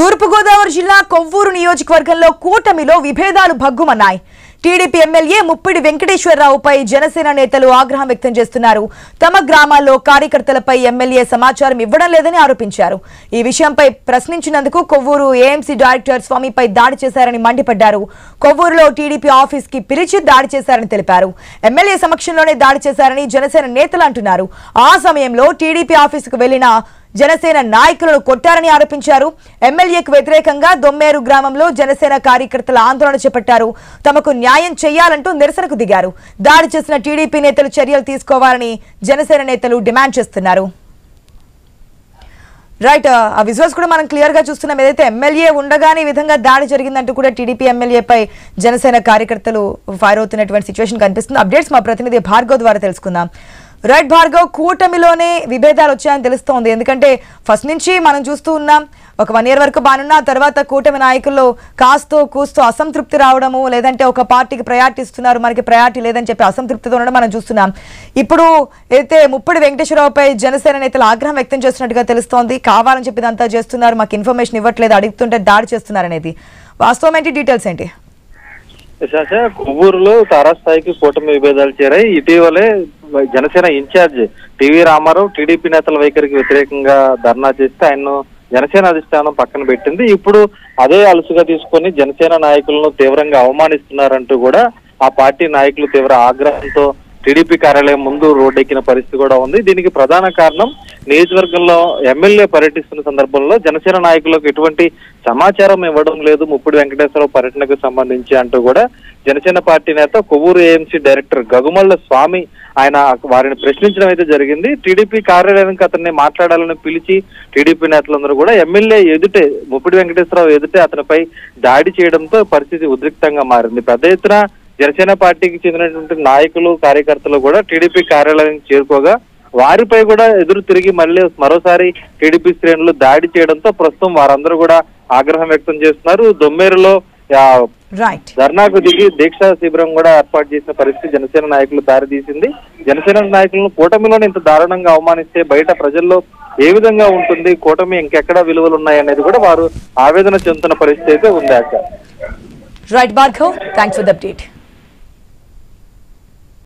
తూర్పు గోదావరి జిల్లా కొవ్వూరు నియోజకవర్గంలో కూటమిలో విభేదాలు భగ్గుమన్నాయి. టీడీపీ ఎమ్మెల్యే ముప్పిడి వెంకటేశ్వరరావుపై జనసేన నేతలు ఆగ్రహం వ్యక్తం చేస్తున్నారు. తమ గ్రామాల్లో కార్యకర్తలపై ఎమ్మెల్యే సమాచారం ఇవ్వడం లేదని ఆరోపించారు. ఈ విషయంపై ప్రశ్నించినందుకు కొవ్వూరు ఏఎంసీ డైరెక్టర్ స్వామిపై దాడి చేశారని మండిపడ్డారు. కొవ్వూరులో టీడీపీ ఆఫీస్ కి పిలిచి దాడి చేశారని తెలిపారు. ఎమ్మెల్యే సమక్షంలోనే దాడి చేశారని జనసేన నేతలు అంటున్నారు. ఆ సమయంలో టీడీపీ ఆఫీసుకు వెళ్లిన జనసేన నాయకులను కొట్టారని ఆరోపించారు. ఎమ్మెల్యేకు వ్యతిరేకంగా దొమ్మేరు గ్రామంలో జనసేన కార్యకర్తల ఆందోళన చేపట్టారు. తమకు న్యాయం చేయాలంటూ నిరసనకు దిగారు. దాడి చేసిన టీడీపీ నేతలు చర్యలు తీసుకోవాలని జనసేన నేతలు డిమాండ్ చేస్తున్నారు. రైట్, ఆ విజువల్స్ కూడా మనం క్లియర్ గా చూస్తున్నాం. ఏదైతే ఎమ్మెల్యే ఉండగానే ఈ విధంగా దాడి జరిగిందంటూ కూడా టీడీపీ ఎమ్మెల్యేపై జనసేన కార్యకర్తలు ఫైర్ అవుతున్నటువంటి సిచ్యువేషన్ కనిపిస్తుంది. అప్డేట్స్ మా ప్రతినిధి భార్గవ్ ద్వారా తెలుసుకుందాం. రైట్ భార్గవ్, కూటమిలోనే విభేదాలు వచ్చాయని తెలుస్తోంది. ఎందుకంటే ఫస్ట్ నుంచి మనం చూస్తూ ఉన్నాం, ఒక 1 year వరకు బానున్నా తర్వాత కూటమి నాయకుల్లో కాస్తో కూస్తూ అసంతృప్తి రావడము, లేదంటే ఒక పార్టీకి ప్రయారిటీ ఇస్తున్నారు, మనకి ప్రయారిటీ లేదని చెప్పి అసంతృప్తితో ఉండడం మనం చూస్తున్నాం. ఇప్పుడు అయితే ముప్పిడి వెంకటేశ్వరరావుపై జనసేన నేతలు ఆగ్రహం వ్యక్తం చేస్తున్నట్టుగా తెలుస్తోంది. కావాలని చెప్పి ఇదంతా చేస్తున్నారు, మాకు ఇన్ఫర్మేషన్ ఇవ్వట్లేదు, అడుగుతుంటే దాడి చేస్తున్నారు అనేది వాస్తవం ఏంటి? డీటెయిల్స్ ఏంటి? కొవ్వూరులో తారాస్థాయికి కూటమి విభేదాలు చేరాయి. ఇటీవలే Janasena in charge TV Ramarao TDP నేతల వైఖరికి వ్యతిరేకంగా ధర్నా చేస్తే ఆయన్ను జనసేన అధిష్టానం పక్కన పెట్టింది. ఇప్పుడు అదే అలుసుగా తీసుకొని జనసేన నాయకులను తీవ్రంగా అవమానిస్తున్నారంటూ కూడా ఆ పార్టీ నాయకులు తీవ్ర ఆగ్రహంతో టీడీపీ కార్యాలయం ముందు రోడ్డెక్కిన పరిస్థితి కూడా ఉంది. దీనికి ప్రధాన కారణం నియోజకవర్గంలో ఎమ్మెల్యే పర్యటిస్తున్న సందర్భంలో జనసేన నాయకులకు ఎటువంటి సమాచారం ఇవ్వడం లేదు ముప్పిడి వెంకటేశ్వరరావు పర్యటనకు సంబంధించి అంటూ కూడా జనసేన పార్టీ నేత కొవ్వూరు ఏఎంసీ డైరెక్టర్ గగుమళ్ళ స్వామి ఆయన వారిని ప్రశ్నించడం అయితే జరిగింది. టీడీపీ కార్యాలయానికి అతన్ని మాట్లాడాలని పిలిచి టీడీపీ నేతలందరూ కూడా ఎమ్మెల్యే ఎదుటే ముప్పిడి వెంకటేశ్వరరావు ఎదుటే అతనిపై దాడి చేయడంతో పరిస్థితి ఉద్రిక్తంగా మారింది. పెద్ద ఎత్తున జనసేన పార్టీకి చెందినటువంటి నాయకులు కార్యకర్తలు కూడా టీడీపీ కార్యాలయానికి చేరుకోగా వారిపై కూడా ఎదురు తిరిగి మళ్ళీ మరోసారి టీడీపీ శ్రేణులు దాడి చేయడంతో ప్రస్తుతం వారందరూ కూడా ఆగ్రహం వ్యక్తం చేస్తున్నారు. దొమ్మేరులో ధర్నాకు దిగి దీక్షా శిబిరం కూడా ఏర్పాటు చేసిన పరిస్థితి జనసేన నాయకులు దారితీసింది. జనసేన నాయకులను కూటమిలోనే ఇంత దారుణంగా అవమానిస్తే బయట ప్రజల్లో ఏ విధంగా ఉంటుంది, కూటమి ఇంకెక్కడ విలువలు ఉన్నాయనేది కూడా వారు ఆవేదన చెందుతున్న పరిస్థితి అయితే ఉంది. Right Bhargav, thanks for the update.